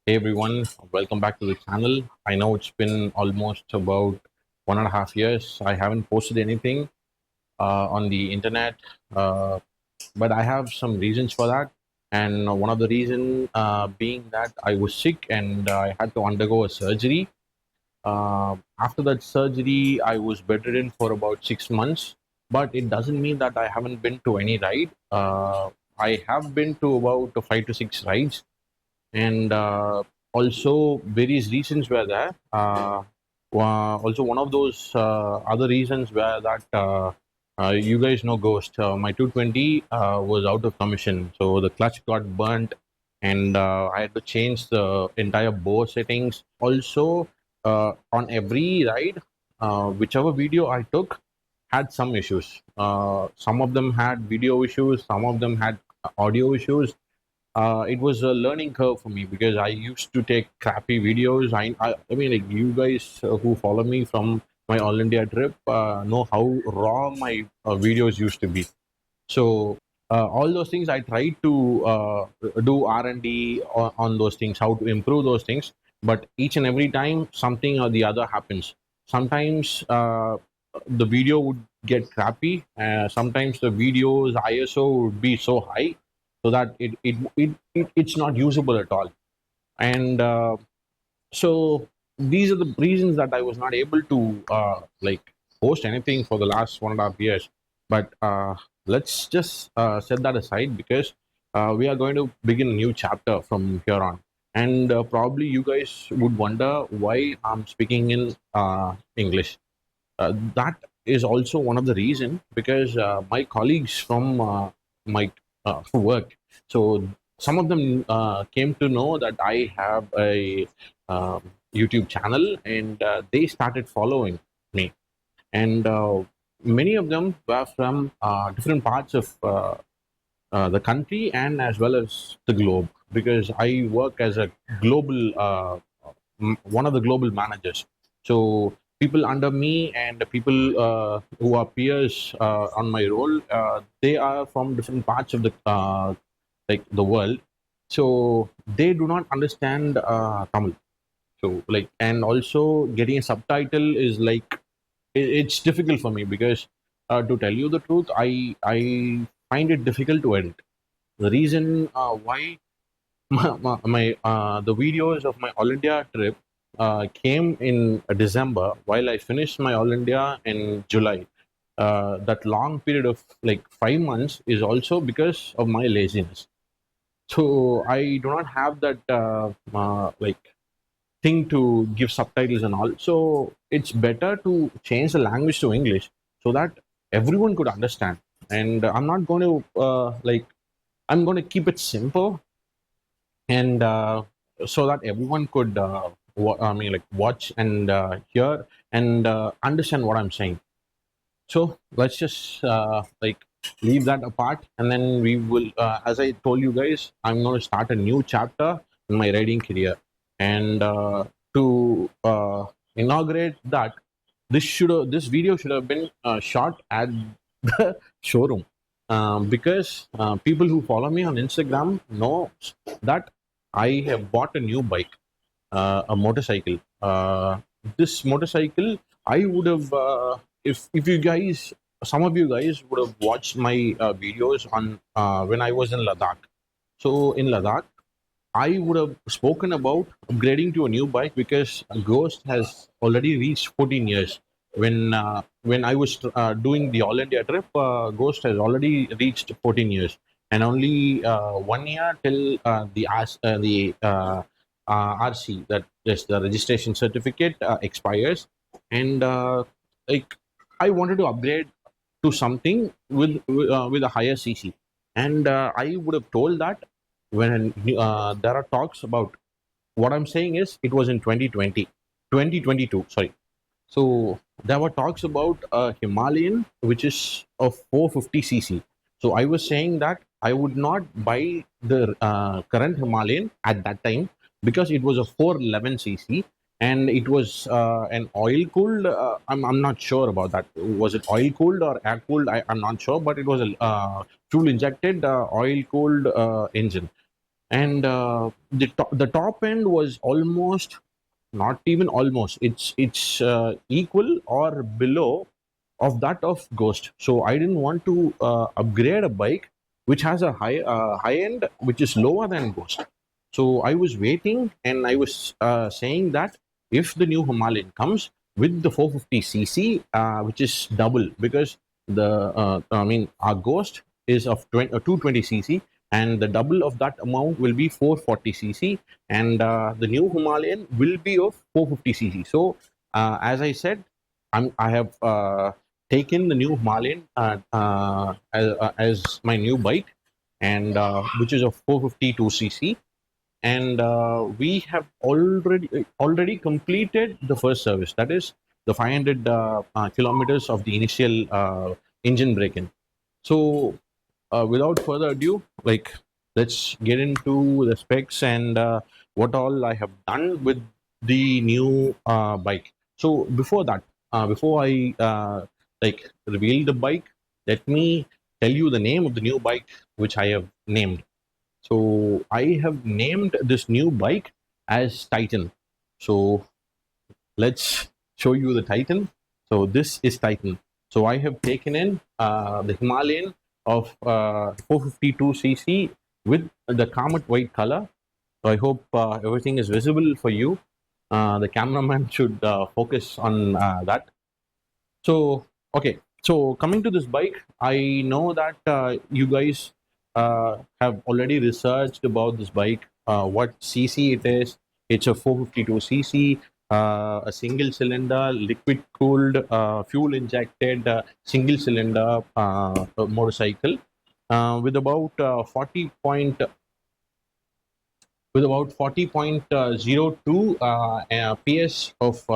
Hey everyone, welcome back to the channel. I know it's been almost about 1.5 years. I haven't posted anything on the internet, uh, but I have some reasons for that. And one of the reason being that I was sick and I had to undergo a surgery. After that surgery, I was bedridden for about 6 months. But it doesn't mean that I haven't been to any ride. I have been to about 5 to 6 rides, and also various reasons were there. Also, one of those other reasons were that you guys know Ghost. My 220 was out of commission, so the clutch got burnt, and I had to change the entire bore settings. Also, on every ride, whichever video I took had some issues. Some of them had video issues, some of them had audio issues. It was a learning curve for me because I used to take crappy videos. I mean, like you guys who follow me from my All India trip know how raw my videos used to be. So all those things I tried to do R&D on those things, how to improve those things. But each and every time something or the other happens. Sometimes the video would get crappy. Sometimes the video's ISO would be so high so that it's not usable at all. And so these are the reasons that I was not able to like post anything for the last 1.5 years. But let's just set that aside because we are going to begin a new chapter from here on. And probably you guys would wonder why I'm speaking in English. That is also one of the reason because my colleagues from my work, so some of them came to know that I have a YouTube channel, and they started following me. And many of them were from different parts of the country and as well as the globe, because I work as a global one of the global managers. So people under me and the people who are peers on my role, they are from different parts of the like the world. So they do not understand Tamil. So like, and also getting a subtitle is like it's difficult for me because to tell you the truth, I find it difficult to edit. The reason why my the videos of my All India trip came in December, while I finished my All India in July. That long period of like 5 months is also because of my laziness. So I do not have that like thing to give subtitles and all. So it's better to change the language to English so that everyone could understand. And I'm not going to like, I'm going to keep it simple, and so that everyone could I mean, like watch and hear and understand what I'm saying. So let's just like leave that apart, and then we will, as I told you guys, I'm going to start a new chapter in my riding career. And to inaugurate that, this video should have been shot at the showroom, because people who follow me on Instagram know that I have bought a new bike, a motorcycle. This motorcycle, I would have, if you guys, some of you guys would have watched my videos on when I was in Ladakh. So in Ladakh, I would have spoken about upgrading to a new bike because Ghost has already reached 14 years. When I was doing the All India trip, Ghost has already reached 14 years, and only 1 year till the RC, that is the registration certificate, expires. And like, I wanted to upgrade to something with a higher CC, and I would have told that when there are talks about, what I'm saying is it was in 2020, 2022, sorry. So there were talks about a Himalayan which is of 450 cc. So I was saying that I would not buy the current Himalayan at that time because it was a 411 cc, and it was an oil cooled. I'm not sure about that. Was it oil cooled or air cooled? I'm not sure, but it was a fuel injected oil cooled engine. and the top end was almost, not even almost, it's equal or below of that of Ghost. So I didn't want to upgrade a bike which has a high end which is lower than Ghost. So I was waiting, and I was saying that if the new Himalayan comes with the 450cc, which is double, because our Ghost is of 220cc, and the double of that amount will be 440cc, and the new Himalayan will be of 450cc. So as I said, I have taken the new Himalayan as my new bike, and which is of 452cc, and we have already completed the first service. That is the 500 kilometers of the initial engine break-in. So without further ado, like, let's get into the specs and what all I have done with the new bike. So before that, before I reveal the bike, let me tell you the name of the new bike which I have named. So I have named this new bike as Titan. So let's show you the Titan. So this is Titan. So I have taken in the Himalayan of 452cc with the Comet white color. So I hope everything is visible for you. The cameraman should focus on that. So, okay. So, coming to this bike, I know that you guys have already researched about this bike, what CC it is. It's a 452cc, a single cylinder, liquid cooled, fuel injected, single cylinder motorcycle with about 40.02 PS of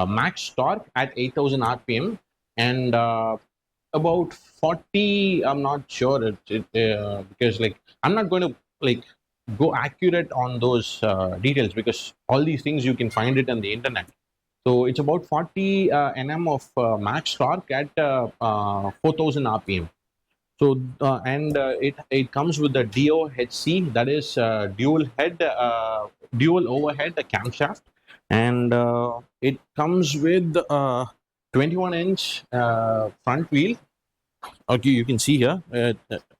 max torque at 8,000 RPM, and about 40. I'm not sure because like I'm not going to like go accurate on those details, because all these things you can find it on the internet. So it's about 40 nm of max torque at 4,000 RPM. So it comes with the DOHC, that is dual overhead camshaft, and it comes with 21-inch front wheel. Okay, you can see here.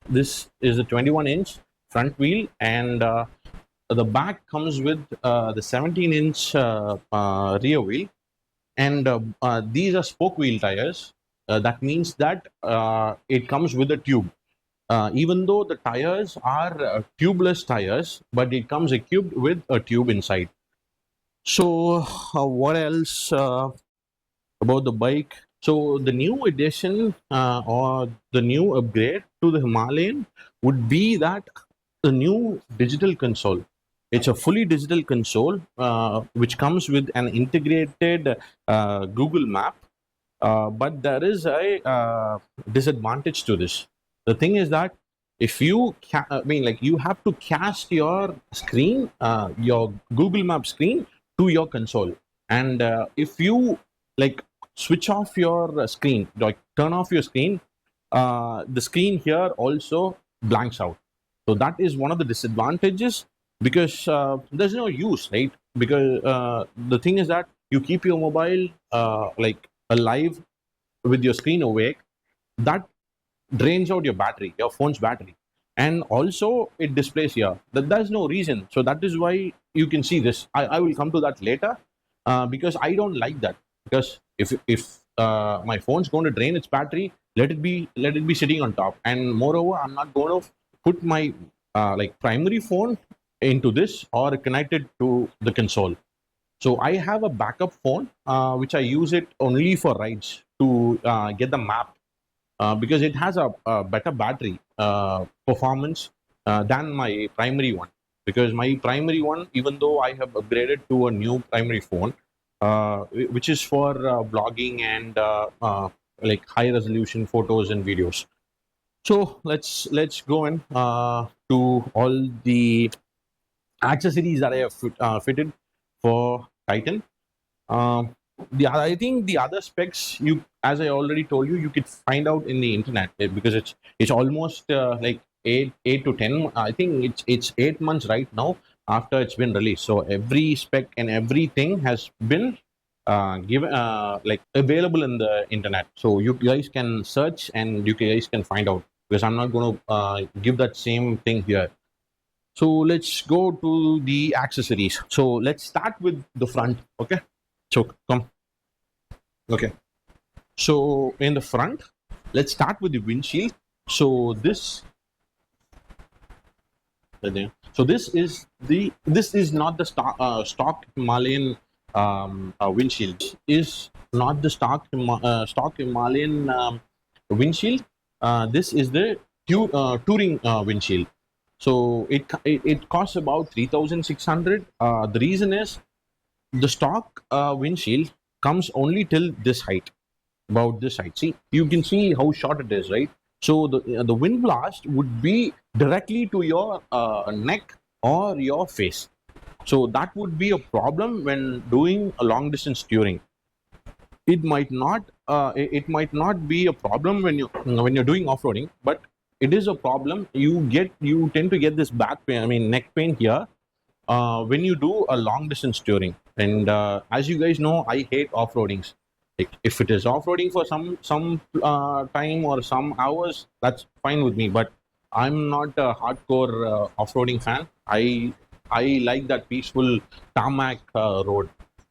This is a 21-inch front wheel, and the back comes with the 17-inch rear wheel, and these are spoke wheel tires. That means that it comes with a tube. Even though the tires are tubeless tires, but it comes equipped with a tube inside. So, what else about the bike? So, the new addition or the new upgrade to the Himalayan would be that the new digital console. It's a fully digital console which comes with an integrated Google Map, but there is a disadvantage to this. The thing is that if you, you have to cast your screen, your Google Map screen to your console, and if you like switch off your screen, like turn off your screen, the screen here also blanks out. So that is one of the disadvantages, because there's no use, right? Because the thing is that you keep your mobile alive with your screen awake, that drains out your battery, your phone's battery, and also it displays here. There's no reason. So that is why you can see this. I will come to that later, because I don't like that. Because if my phone's going to drain its battery, let it be sitting on top. And moreover, I'm not going to put my primary phone into this or connect it to the console. So I have a backup phone, which I use it only for rides to get the map, because it has a better battery performance than my primary one. Because my primary one, even though I have upgraded to a new primary phone, which is for blogging and high resolution photos and videos. So let's go in to all the accessories that I have fitted for Titan. I think the other specs, you, as I already told you, you could find out in the internet, because it's almost like eight to 10. I think it's 8 months right now after it's been released. So every spec and everything has been given like available in the internet. So you guys can search and you guys can find out, because I'm not going to give that same thing here. So let's go to the accessories. So let's start with the front. Okay. So come. Okay. So in the front, let's start with the windshield. So this this is not the stock Himalayan windshield. Is not the stock Himalayan windshield. This is the touring windshield. So it costs about 3,600. The reason is the stock windshield comes only till this height, about this height. See, you can see how short it is, right? So the wind blast would be directly to your neck or your face. So that would be a problem when doing a long distance touring. It might not it might not be a problem when you're doing off-roading, but it is a problem. You tend to get this back pain, I mean neck pain here, when you do a long distance touring. And as you guys know, I hate off-roadings. Like if it is off-roading for some time or some hours, that's fine with me. But I'm not a hardcore off-roading fan. I like that peaceful tarmac road.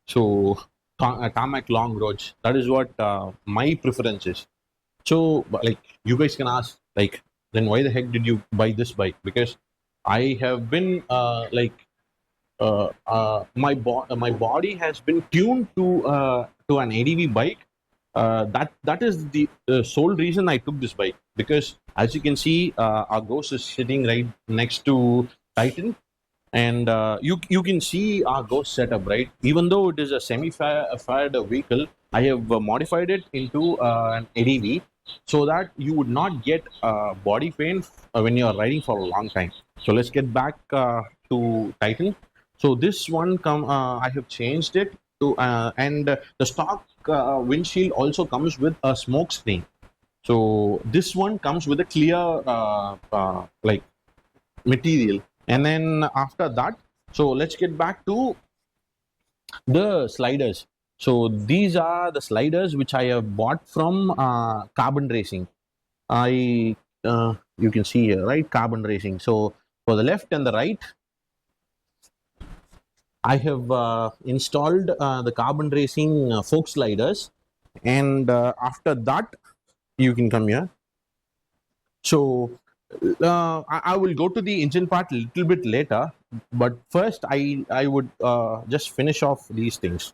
So tarmac long roads. That is what my preference is. So like you guys can ask, like, then why the heck did you buy this bike? Because I have been my body has been tuned to an ADV bike. That is the sole reason I took this bike, because as you can see, our Ghost is sitting right next to Titan, and you can see our Ghost setup, right. Even though it is a semi-fired vehicle, I have modified it into an ADV so that you would not get body pain when you are riding for a long time. So let's get back to Titan. So this one I have changed it to and the stock windshield also comes with a smoke screen. So this one comes with a clear like material. And then after that, so let's get back to the sliders. So these are the sliders which I have bought from Carbon Racing. I You can see here, right, Carbon Racing. So for the left and the right, I have installed the Carbon Racing fork sliders, and after that, you can come here. So I will go to the engine part a little bit later, but first I would just finish off these things.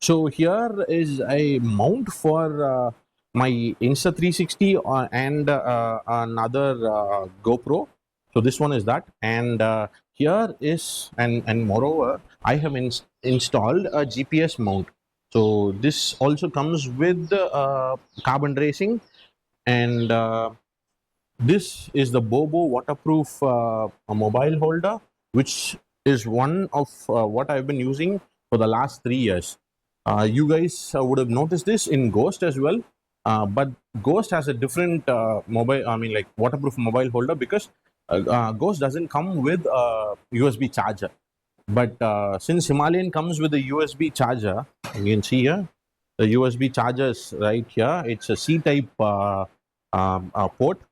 So here is a mount for my Insta360 and another GoPro. So this one is that, and here is and moreover, I have installed a GPS mount. So this also comes with Carbon Racing, and this is the Bobo waterproof mobile holder, which is one of what I've been using for the last 3 years. You guys would have noticed this in Ghost as well, but Ghost has a different mobile, I mean, like waterproof mobile holder, because Ghost doesn't come with a USB charger. But since Himalayan comes with a USB charger, you can see here, the USB charger is right here. It's a C-type port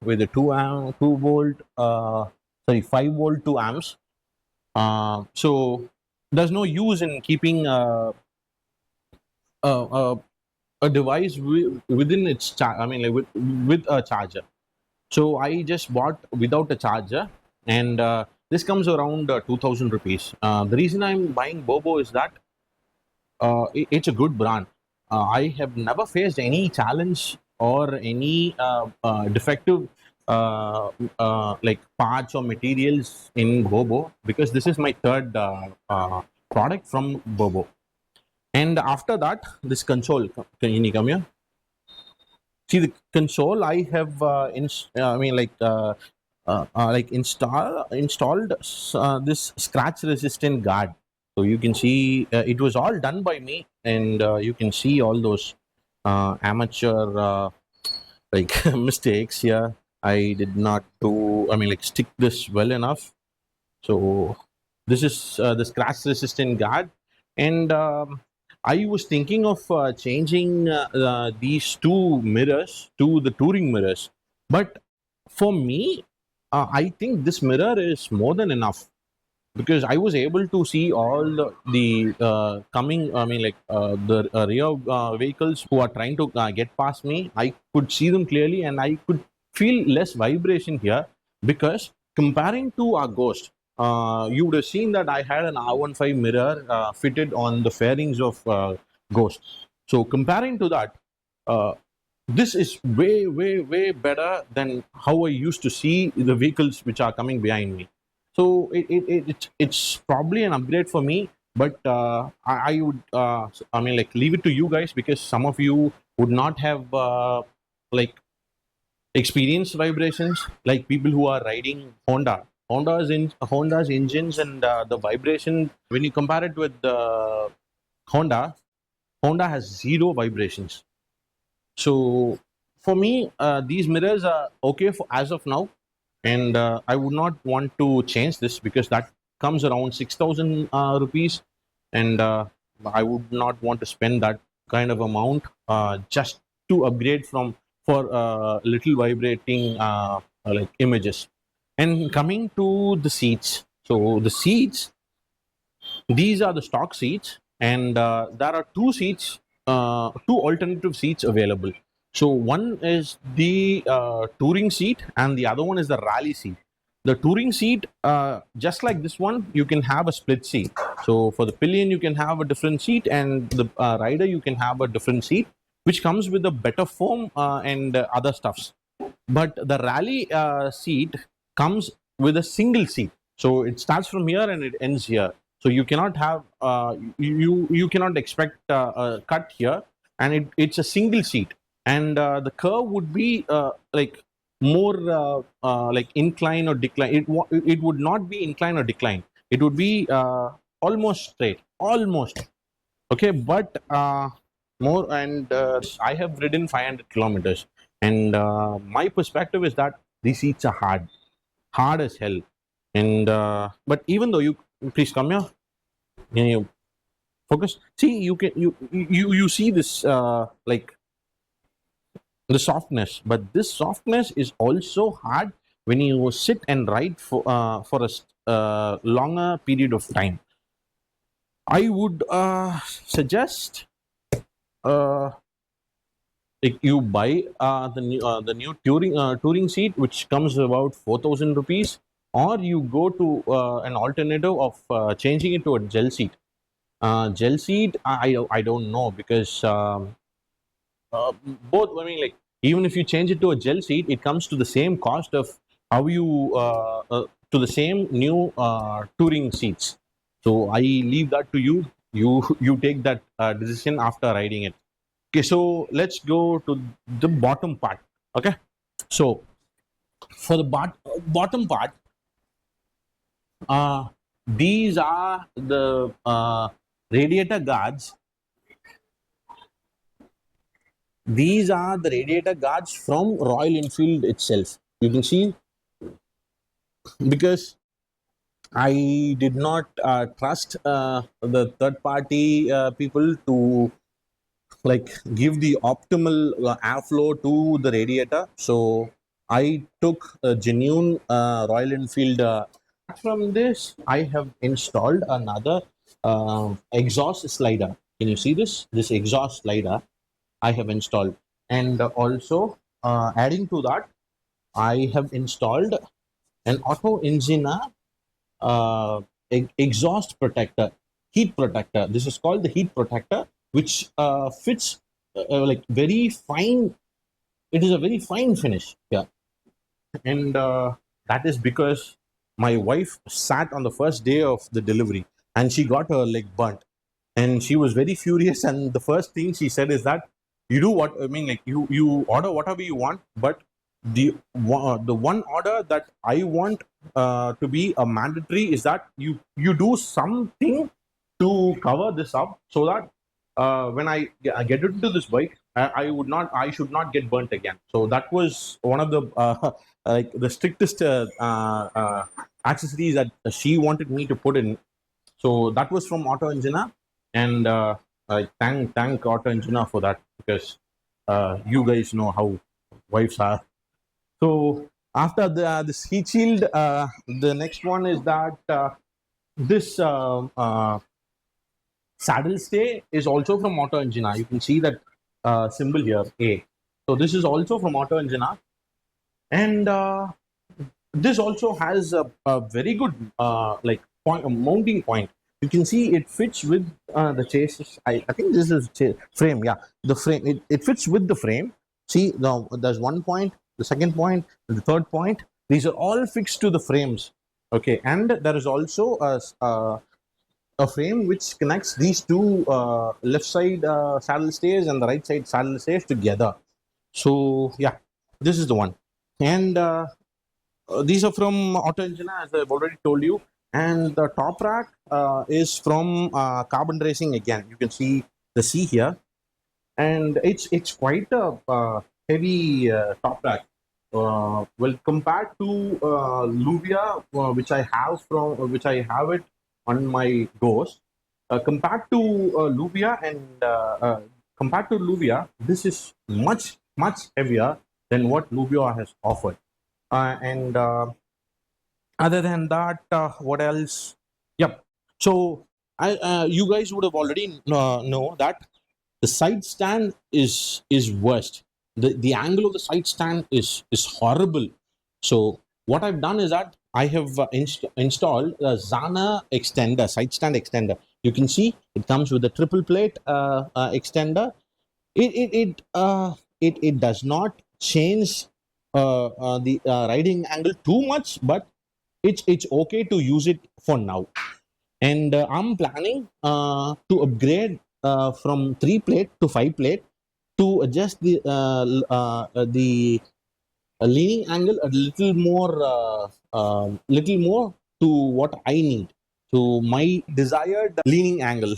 with a 2 volt, 5 volt 2 amps. So there's no use in keeping a device within its with a charger. So I just bought without a charger, and this comes around 2,000 rupees. The reason I'm buying Bobo is that it's a good brand. I have never faced any challenge or any defective like parts or materials in Bobo, because this is my third product from Bobo. And after that, this console, can you come here? See the console I have installed this scratch resistant guard. So you can see it was all done by me, and you can see all those amateur like mistakes here. I did not do, I mean, like, stick this well enough. So this is the scratch resistant guard. And I was thinking of changing these two mirrors to the touring mirrors. But for me, I think this mirror is more than enough, because I was able to see all the coming, I mean, like, the rear vehicles who are trying to get past me. I could see them clearly, and I could feel less vibration here, because comparing to our Ghost, you would have seen that I had an R15 mirror fitted on the fairings of Ghost. So comparing to that, uh, this is way, way, way better than how I used to see the vehicles which are coming behind me. So it's probably an upgrade for me, but I would, I mean, like, leave it to you guys, because some of you would not have like experienced vibrations like people who are riding Honda's engines, and the vibration, when you compare it with Honda, Honda has zero vibrations. So for me, these mirrors are okay for as of now, and I would not want to change this, because that comes around 6,000 rupees, and I would not want to spend that kind of amount just to upgrade from for little vibrating like images. And coming to the seats, so the seats, these are the stock seats, and there are two alternative seats available. So one is the touring seat, and the other one is the rally seat. The touring seat, just like this one, you can have a split seat. So for the pillion, you can have a different seat, and the rider, you can have a different seat, which comes with a better foam and other stuffs. But the rally seat comes with a single seat, so it starts from here and it ends here. So you cannot have you cannot expect a cut here, and it's a single seat. And the curve would be like more like incline or decline. It would not be incline or decline. It would be almost straight, almost. Okay, but more. And I have ridden 500 kilometers, and my perspective is that these seats are hard as hell. And but even though you, please come here, can you focus? See, you see this like the softness, but this softness is also hard when you sit and ride for a longer period of time. I would suggest uh, like you buy the new touring seat, which comes about 4,000 rupees, or you go to an alternative of changing it to a gel seat. Gel seat, I don't know, because both, I mean, like, even if you change it to a gel seat, it comes to the same cost of how you to the same new touring seats. So I leave that to you. You take that decision after riding it. Okay, so let's go to the bottom part. Okay, so for the bottom part, uh, these are the radiator guards. These are the radiator guards from Royal Enfield itself. You can see, because I did not trust the third party people to like give the optimal airflow to the radiator. So I took a genuine Royal Enfield. From this, I have installed another exhaust slider. Can you see this? This exhaust slider I have installed, and also adding to that, I have installed an auto engine exhaust protector, heat protector. This is called the heat protector, which fits like very fine. It is a very fine finish. Yeah, and that is because my wife sat on the first day of the delivery, and she got her leg burnt, and she was very furious. And the first thing she said is that, you do what, I mean, like, you order whatever you want, but the one order that I want to be a mandatory is that you do something to cover this up, so that when I get into this bike, I would not, I should not get burnt again. So that was one of the like the strictest accessories that she wanted me to put in. So that was from Auto Engina, and I thank Auto Engina for that, because you guys know how wives are. So after this heat shield, the next one is that this saddle stay is also from Auto Engina. You can see that symbol here, A. So this is also from Auto Engina, and this also has a very good like point, a mounting point. You can see it fits with the chassis. I think this is frame. Yeah, the frame. It fits with the frame. See, there's one point, the second point, the third point. These are all fixed to the frames. Okay, and there is also a frame which connects these two left side saddle stays and the right side saddle stays together. So yeah, this is the one, and these are from Auto Engine, as I've already told you. And the top rack is from Carbon Racing again. You can see the C here, and it's quite a heavy top rack. Well, compared to Luvia, which I have it on my Ghost, compared to Luvia and compared to Luvia, this is much heavier than what Luvia has offered. And other than that, what else? Yep. So you guys would have already know that the side stand is worst. The angle of the side stand is horrible. So what I've done is that I have installed a Zana extender, side stand extender. You can see it comes with a triple plate extender. It does not change the riding angle too much, but it's okay to use it for now. And I'm planning to upgrade from 3 plate to 5 plate to adjust the leaning angle a little more to what I need, to my desired leaning angle.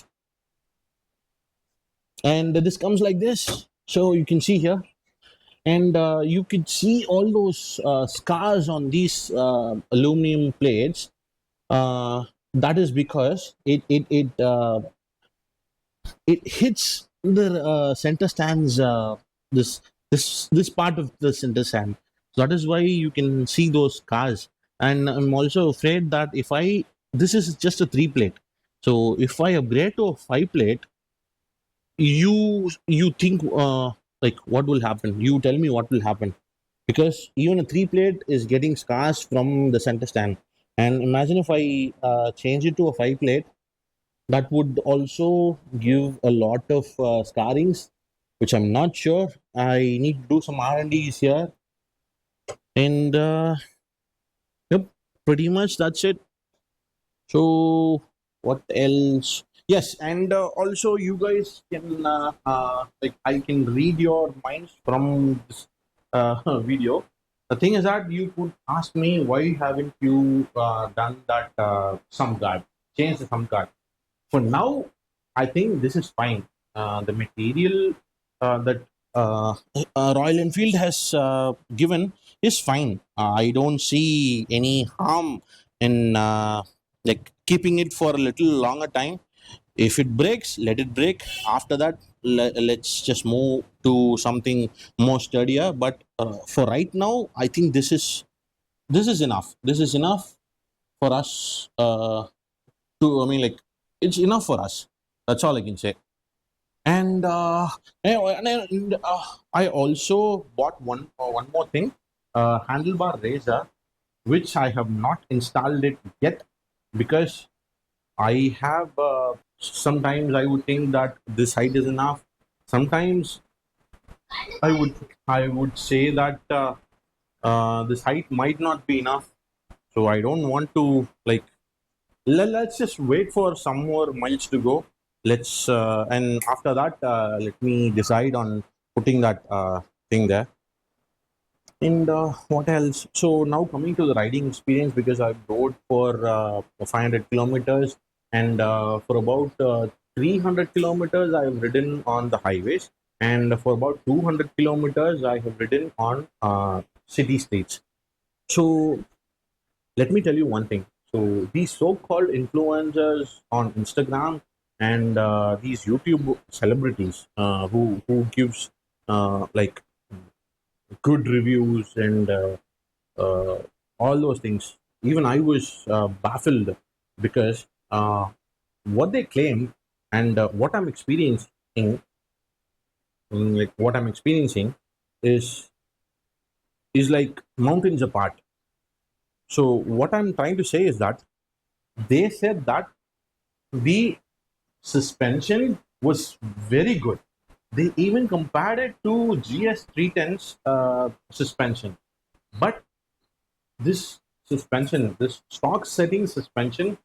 And this comes like this. So you can see here, and you could see all those scars on these aluminum plates. That is because it hits the center stands, this part of the center stand. So that is why you can see those scars. And I'm also afraid that if I this is just a 3 plate, so if I upgrade to a 5 plate, you think like what will happen? You tell me what will happen, because even a 3 plate is getting scars from the center stand. And imagine if I change it to a 5 plate, that would also give a lot of scarrings, which I'm not sure. I need to do some R&Ds here, and yep, pretty much that's it. So what else? Yes, and also you guys can like I can read your minds from this video. The thing is that you could ask me, why haven't you done that sum guard, change the sum guard? For now, I think this is fine. The material that Royal Enfield has given is fine. I don't see any harm in like keeping it for a little longer time. If it breaks, let it break. After that, let's just move to something more sturdier. But for right now, I think this is enough. This is enough for us to. I mean, like, it's enough for us. That's all I can say. And I also bought one more thing, handlebar razor, which I have not installed it yet, because I have sometimes I would think that this height is enough. Sometimes I would say that this height might not be enough. So I don't want to, like, let's just wait for some more miles to go. Let's and after that, let me decide on putting that thing there. And what else? So now coming to the riding experience, because I've rode for 500 kilometers, and for about 300 kilometers I've ridden on the highways. and for about 200 kilometers, I have ridden on city streets. So let me tell you one thing. So these so-called influencers on Instagram and these YouTube celebrities who gives like good reviews and uh, all those things. Even I was baffled because what they claim and what I'm experiencing, like what I'm experiencing, is is like mountains apart. So what I'm trying to say is that they said that the suspension was very good. They even compared it to GS 310's suspension. But this suspension, this stock setting suspension,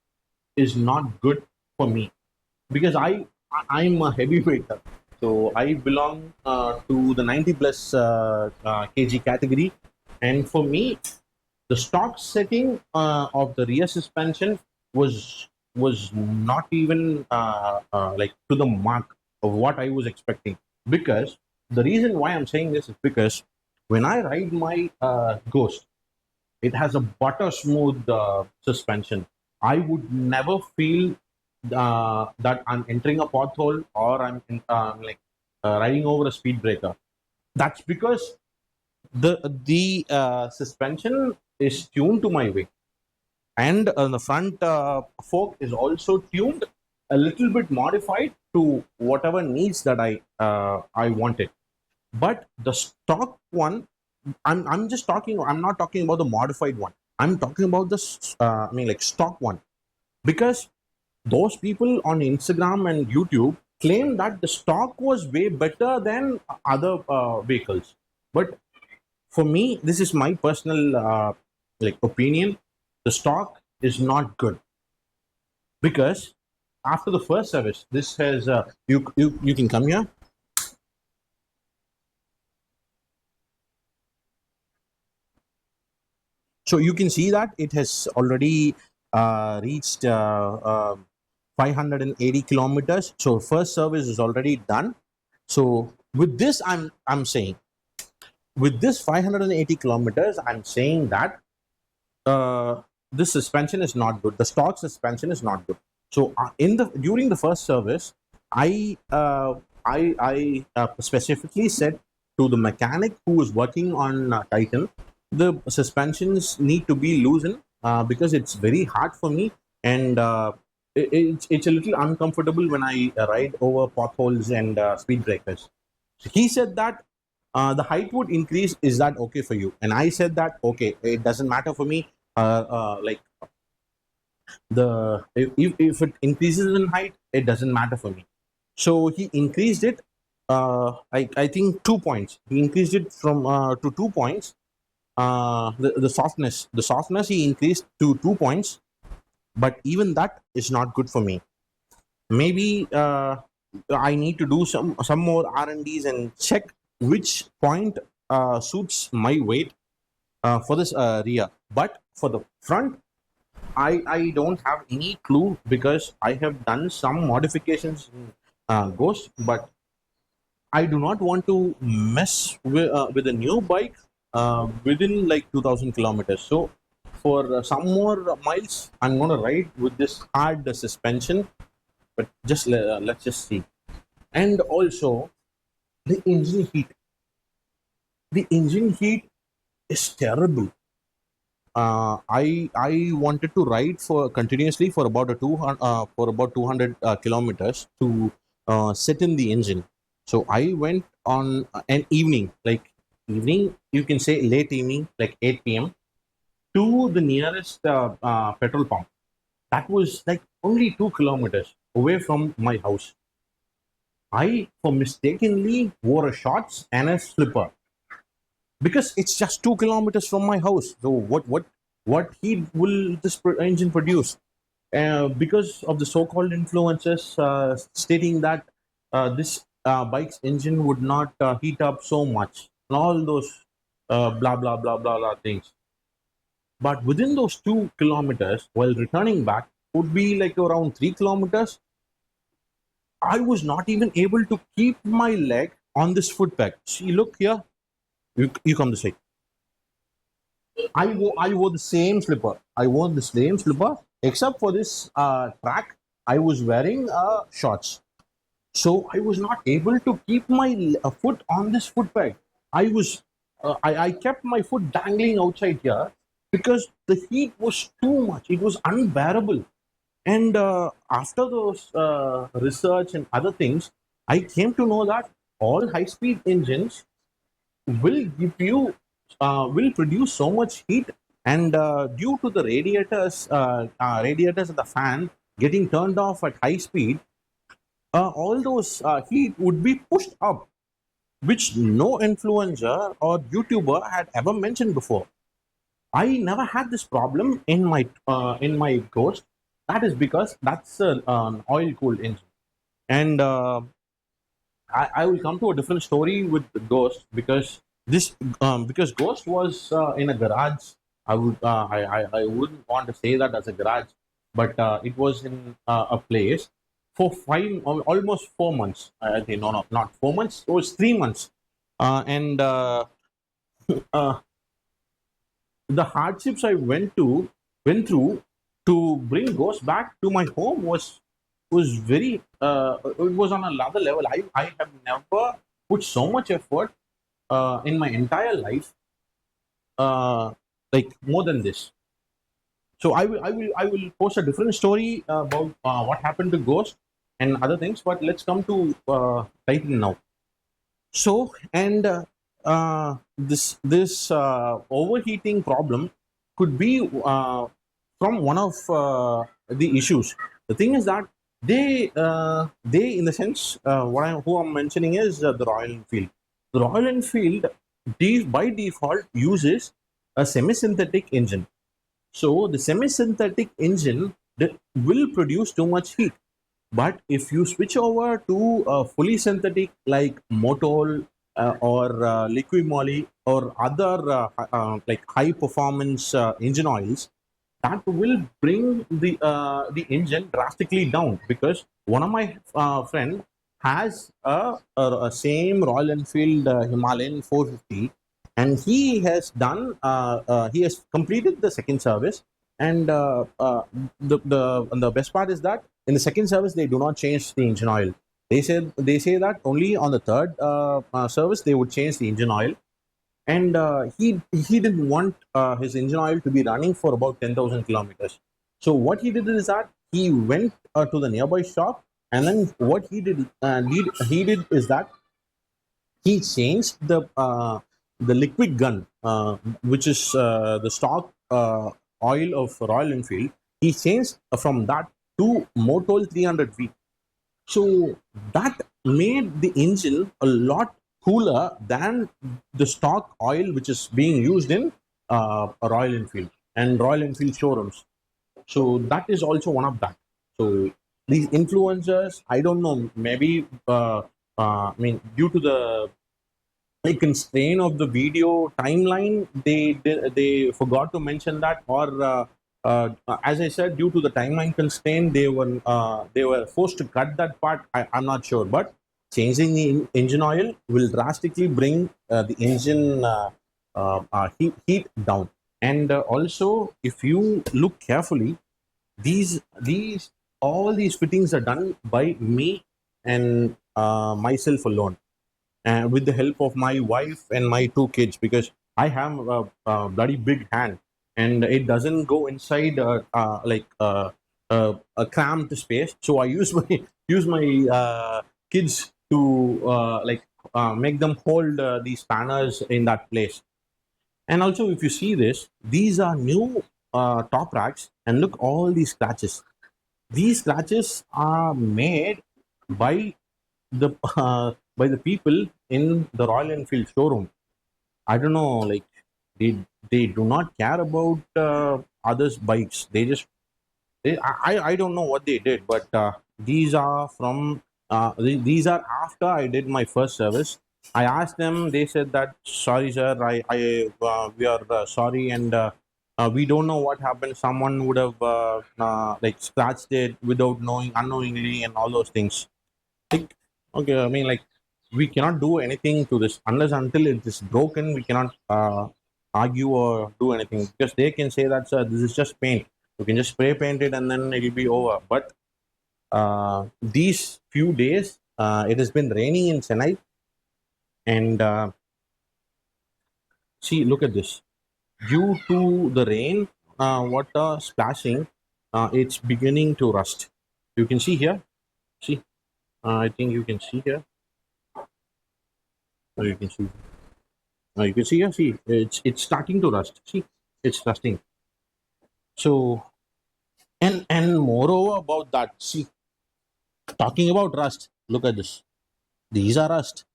is not good for me because I'm a heavyweighter. So I belong to the 90 plus kg category, and for me, the stock setting of the rear suspension was not even like to the mark of what I was expecting. Because the reason why I'm saying this is because when I ride my Ghost, it has a butter smooth suspension. I would never feel that I'm entering a pothole or I'm riding over a speed breaker. That's because the suspension is tuned to my weight, and the front fork is also tuned a little bit modified to whatever needs that I wanted. But the stock one, I'm just talking. I'm not talking about the modified one. I'm talking about the like stock one, because those people on Instagram and YouTube claim that the stock was way better than other vehicles. But for me, this is my personal like opinion. The stock is not good because after the first service, this has you can come here. So you can see that it has already reached 580 kilometers. So first service is already done. So with this, I'm saying with this 580 kilometers, I'm saying that this suspension is not good. The stock suspension is not good. So in the during the first service, I specifically said to the mechanic who was working on Titan, the suspensions need to be loosened because it's very hard for me, and it's a little uncomfortable when I ride over potholes and speed breakers. So he said that the height would increase. Is that okay for you? And I said that okay, it doesn't matter for me. Like the if it increases in height, it doesn't matter for me. So he increased it. I think 2 points. He increased it from to 2 points. The softness he increased to 2 points, but even that is not good for me. Maybe I need to do some more R&Ds and check which point suits my weight for this rear. But for the front, I don't have any clue because I have done some modifications in Ghost, but I do not want to mess with a new bike within like 2000 kilometers. So for some more miles, I'm going to ride with this hard suspension, but let's just see. And also the engine heat. The engine heat is terrible. I wanted to ride for continuously for about a 200 for about 200 kilometers to sit in the engine. So I went on an evening, like evening, you can say late evening, like 8 p.m. to the nearest petrol pump. That was like only 2 kilometers away from my house. I for mistakenly wore a shorts and a slipper because it's just 2 kilometers from my house. So what heat will this engine produce? Because of the so-called influencers stating that this bike's engine would not heat up so much, and all those blah blah blah blah blah things. But within those 2 kilometers, while returning back, would be like around 3 kilometers. I was not even able to keep my leg on this foot peg. See, look here. You come this way. I wore the same slipper. I wore the same slipper, except for this track. I was wearing shorts, so I was not able to keep my foot on this foot peg. I kept my foot dangling outside here because the heat was too much. It was unbearable. And after those research and other things, I came to know that all high-speed engines will produce so much heat, and due to the radiators of the fan getting turned off at high speed, all those heat would be pushed up, which no influencer or YouTuber had ever mentioned before. I never had this problem in my Ghost. That is because that's an oil cooled engine, and I will come to a different story with the Ghost because because Ghost was in a garage. I wouldn't want to say that as a garage, but it was in a place for almost 4 months. I think no, not 4 months. It was 3 months, and uh, the hardships I went through to bring Ghost back to my home was very it was on another level. I have never put so much effort in my entire life, uh, like more than this. So I will post a different story about what happened to Ghost and other things. But let's come to Titan now. So, and this overheating problem could be from one of the issues. The thing is that they in the sense who I'm mentioning is the Royal Enfield. The Royal Enfield by default uses a semi-synthetic engine. So the semi-synthetic engine will produce too much heat. But if you switch over to fully synthetic like Motol or Liquid Moly or other like high performance engine oils, that will bring the engine drastically down because one of my friend has a same Royal Enfield Himalayan 450, and he has completed the second service, and the best part is that in the second service they do not change the engine oil. They say that only on the third service they would change the engine oil, and he didn't want his engine oil to be running for about 10,000 kilometers. So what he did is that he went to the nearby shop, and then what he did is that he changed the liquid gun, which is the stock oil of Royal Enfield. He changed from that to Motol 300V. So that made the engine a lot cooler than the stock oil which is being used in Royal Enfield and Royal Enfield showrooms. So that is also one of that. So these influencers, I don't know, maybe I mean due to the constraint of the video timeline, they forgot to mention that, or as I said, due to the timeline constraint, they were forced to cut that part. I'm not sure, but changing the engine oil will drastically bring the engine heat down. And also, if you look carefully, these all these fittings are done by me and myself alone, and with the help of my wife and my two kids, because I have a bloody big hand and it doesn't go inside a cramped space. So I use my use my kids to make them hold these spanners in that place. And also, if you see this, these are new top racks, and look all these scratches. These scratches are made by the people in the Royal Enfield showroom. I don't know, like they do not care about others' bikes. I don't know what they did, but these are from these are after I did my first service. I asked them. They said that sorry, sir. We are sorry, and we don't know what happened. Someone would have like scratched it without knowing, unknowingly, and all those things. Like, okay, I mean, like we cannot do anything to this unless until it is broken. We cannot argue or do anything, because they can say that, sir, this is just paint. You can just spray paint it and then it will be over. But these few days, it has been raining in Chennai, and see, look at this. Due to the rain, water splashing, it's beginning to rust. You can see here. See, I think you can see here. You can see. You can see here. See, it's starting to rust. See, it's rusting. So, and moreover about that, see, talking about rust. Look at this. These are rust.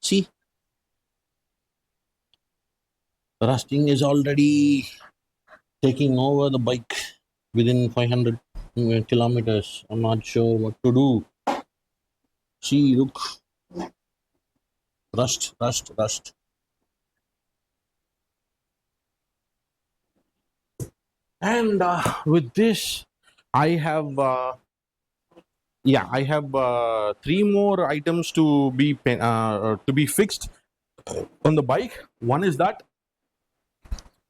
See, rusting is already taking over the bike within 500 kilometers. I'm not sure what to do. See, look, rust, rust, rust. And with this, I have I have three more items to be fixed on the bike. One is that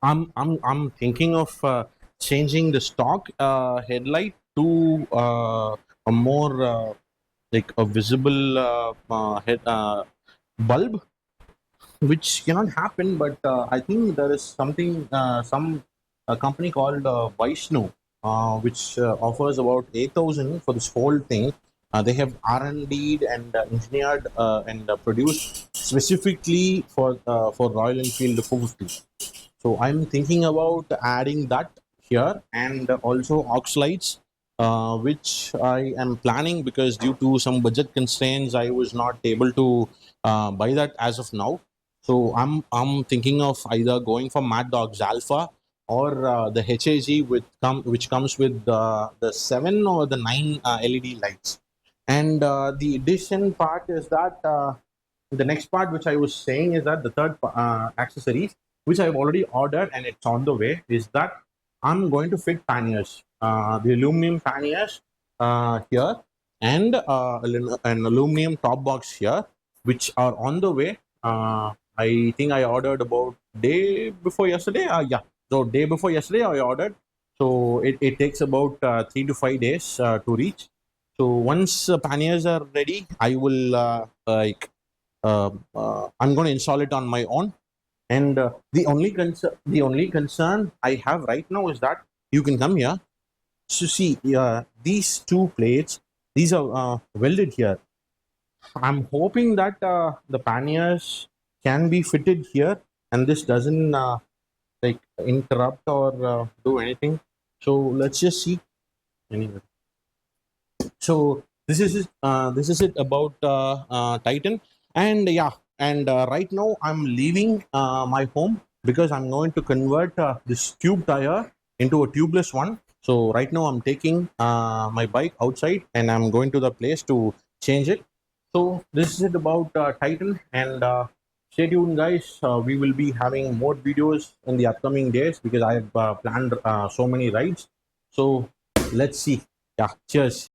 I'm thinking of changing the stock headlight to a more like a visible head bulb, which cannot happen. But I think there is some a company called Vaishnu, which offers about 8,000 for this whole thing. They have R&D and engineered and produced specifically for Royal Enfield 450. So I'm thinking about adding that here, and also aux lights, which I am planning, because due to some budget constraints, I was not able to buy that as of now. So I'm thinking of either going for Mad Dogs Alpha or the HAG which comes with the 7 or the 9 LED lights. And the addition part is that the next part, which I was saying, is that the third accessories, which I've already ordered and it's on the way, is that I'm going to fit panniers, the aluminum panniers here, and an aluminum top box here, which are on the way. I think I ordered about day before yesterday. So day before yesterday I ordered. So it takes about 3 to 5 days to reach. So once panniers are ready, I will I'm going to install it on my own. And the only concern I have right now is that you can come here. So see, these two plates, these are welded here. I'm hoping that the panniers can be fitted here, and this doesn't like interrupt or do anything. So let's just see. Anyway, so this is it about Titan. And yeah, and right now I'm leaving my home, because I'm going to convert this tube tire into a tubeless one. So right now I'm taking my bike outside, and I'm going to the place to change it. So this is it about Titan, and stay tuned, guys. We will be having more videos in the upcoming days, because I have planned so many rides. So let's see. Yeah, cheers.